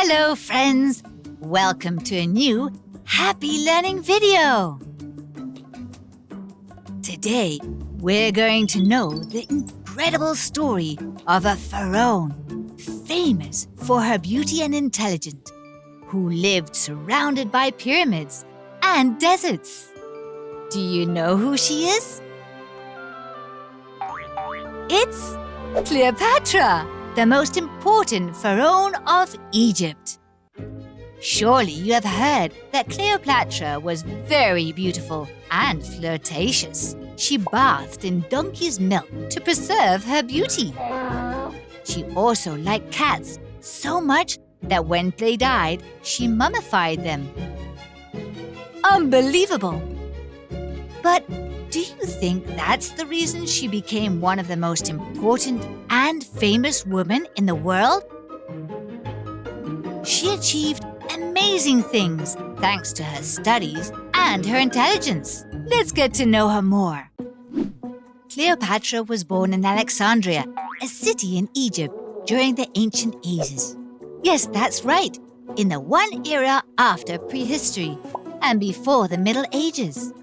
Hello, friends! Welcome to a new Happy Learning video! Today, we're going to know the incredible story of a pharaoh, famous for her beauty and intelligence, who lived surrounded by pyramids and deserts. Do you know who she is? It's Cleopatra, the most important pharaoh of Egypt. Surely you have heard that Cleopatra was very beautiful and flirtatious. She bathed in donkey's milk to preserve her beauty. She also liked cats so much that when they died, she mummified them. Unbelievable! But do you think that's the reason she became one of the most important and famous women in the world? She achieved amazing things thanks to her studies and her intelligence. Let's get to know her more. Cleopatra was born in Alexandria, a city in Egypt during the ancient ages. Yes, that's right, in the one era after prehistory and before the Middle Ages.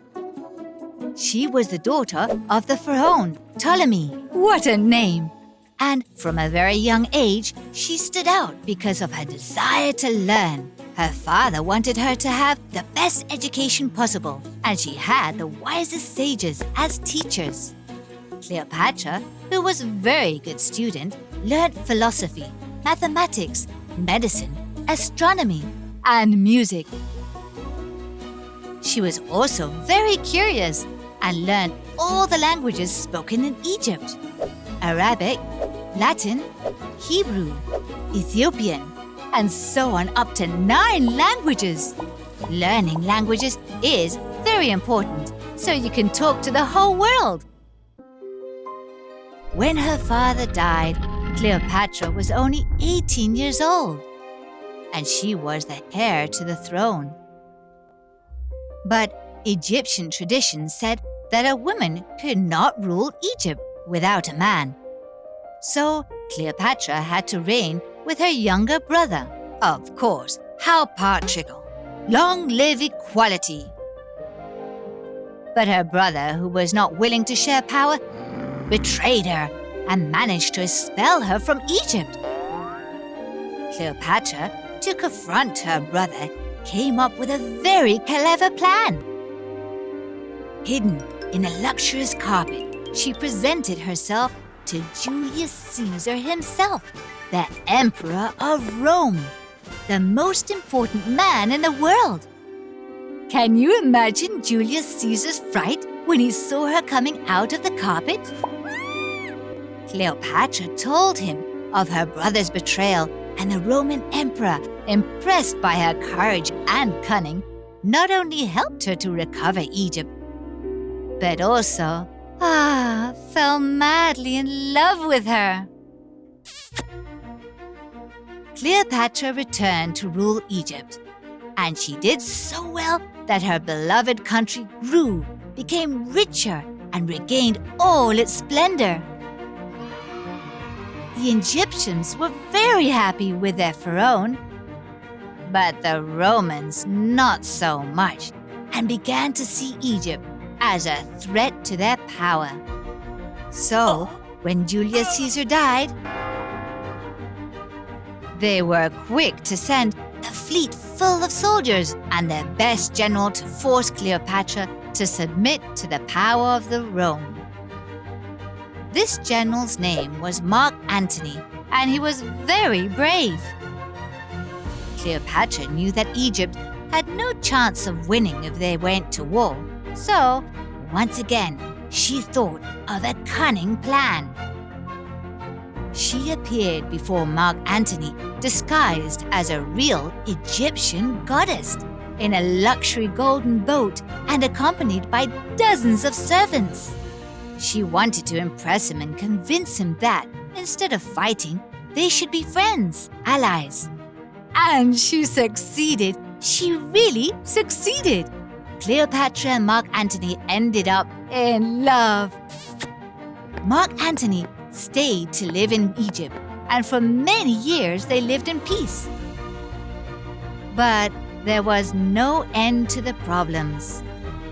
She was the daughter of the pharaoh, Ptolemy. What a name! And from a very young age, she stood out because of her desire to learn. Her father wanted her to have the best education possible, and she had the wisest sages as teachers. Cleopatra, who was a very good student, learned philosophy, mathematics, medicine, astronomy, and music. She was also very curious and learned all the languages spoken in Egypt: Arabic, Latin, Hebrew, Ethiopian, and so on up to 9 languages. Learning languages is very important so you can talk to the whole world. When her father died, Cleopatra was only 18 years old, and she was the heir to the throne. But Egyptian tradition said that a woman could not rule Egypt without a man. So Cleopatra had to reign with her younger brother. Of course, how patriarchal! Long live equality! But her brother, who was not willing to share power, betrayed her and managed to expel her from Egypt. Cleopatra, to confront her brother, came up with a very clever plan. Hidden in a luxurious carpet, she presented herself to Julius Caesar himself, the Emperor of Rome, the most important man in the world. Can you imagine Julius Caesar's fright when he saw her coming out of the carpet? Cleopatra told him of her brother's betrayal, and the Roman emperor, impressed by her courage and cunning, not only helped her to recover Egypt, but also fell madly in love with her. Cleopatra returned to rule Egypt, and she did so well that her beloved country grew, became richer, and regained all its splendor. The Egyptians were very happy with their pharaoh, but the Romans not so much, and began to see Egypt as a threat to their power. So, when Julius Caesar died, they were quick to send a fleet full of soldiers and their best general to force Cleopatra to submit to the power of the Rome. This general's name was Mark Antony, and he was very brave. Cleopatra knew that Egypt had no chance of winning if they went to war, so once again she thought of a cunning plan. She appeared before Mark Antony disguised as a real Egyptian goddess in a luxury golden boat and accompanied by dozens of servants. She wanted to impress him and convince him that, instead of fighting, they should be friends, allies. And she succeeded. She really succeeded. Cleopatra and Mark Antony ended up in love. Mark Antony stayed to live in Egypt, and for many years they lived in peace. But there was no end to the problems.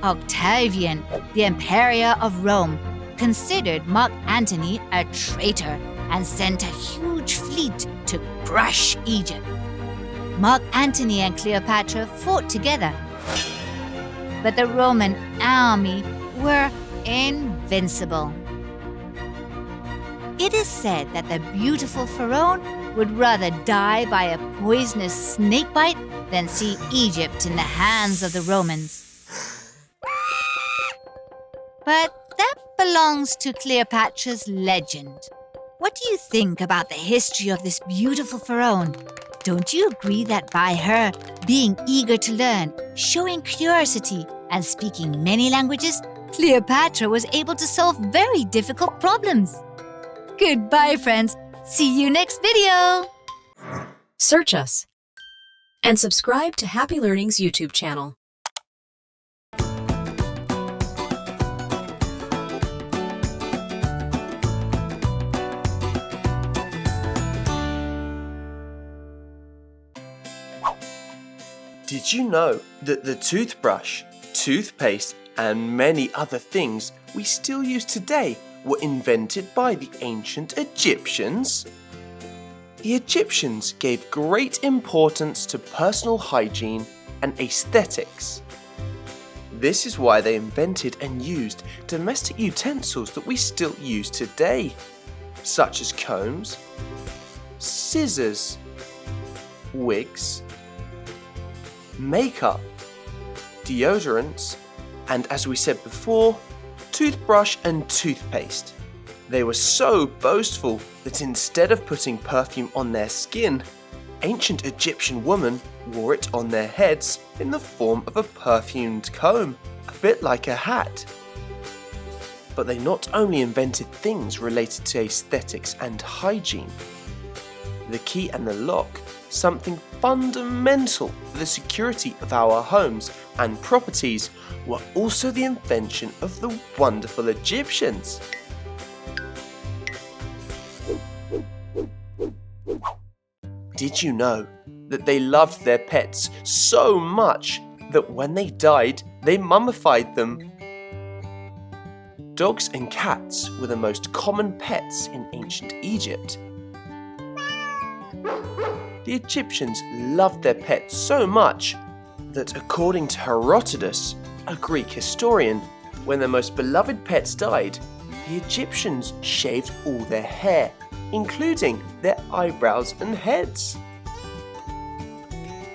Octavian, the Emperor of Rome, considered Mark Antony a traitor and sent a huge fleet to crush Egypt. Mark Antony and Cleopatra fought together, but the Roman army were invincible. It is said that the beautiful Pharaoh would rather die by a poisonous snakebite than see Egypt in the hands of the Romans. But that belongs to Cleopatra's legend. What do you think about the history of this beautiful Pharaoh? Don't you agree that by her being eager to learn, showing curiosity, and speaking many languages, Cleopatra was able to solve very difficult problems? Goodbye, friends. See you next video. Search us and subscribe to Happy Learning's YouTube channel. Did you know that the toothbrush, toothpaste, and many other things we still use today were invented by the ancient Egyptians? The Egyptians gave great importance to personal hygiene and aesthetics. This is why they invented and used domestic utensils that we still use today, such as combs, scissors, wigs, makeup, deodorants, and as we said before, toothbrush and toothpaste. They were so boastful that instead of putting perfume on their skin, ancient Egyptian women wore it on their heads in the form of a perfumed comb, a bit like a hat. But they not only invented things related to aesthetics and hygiene. The key and the lock, something fundamental for the security of our homes and properties, were also the invention of the wonderful Egyptians. Did you know that they loved their pets so much that when they died, they mummified them? Dogs and cats were the most common pets in ancient Egypt. The Egyptians loved their pets so much that, according to Herodotus, a Greek historian, when their most beloved pets died, the Egyptians shaved all their hair, including their eyebrows and heads.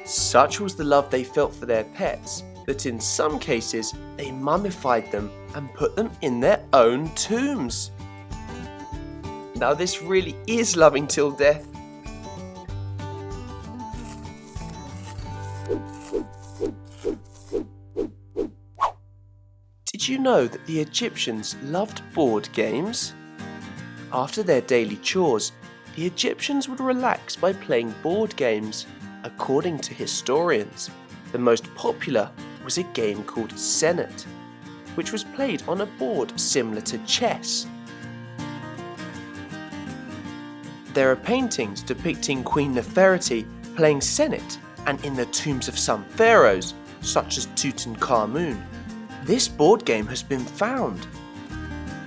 Such was the love they felt for their pets that in some cases they mummified them and put them in their own tombs. Now this really is loving till death. Did you know that the Egyptians loved board games? After their daily chores, the Egyptians would relax by playing board games. According to historians, the most popular was a game called Senet, which was played on a board similar to chess. There are paintings depicting Queen Nefertiti playing Senet, and in the tombs of some pharaohs, such as Tutankhamun, this board game has been found.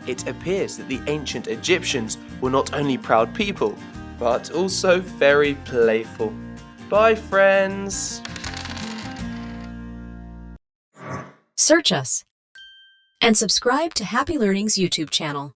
It appears that the ancient Egyptians were not only proud people, but also very playful. Bye, friends! Search us and subscribe to Happy Learning's YouTube channel.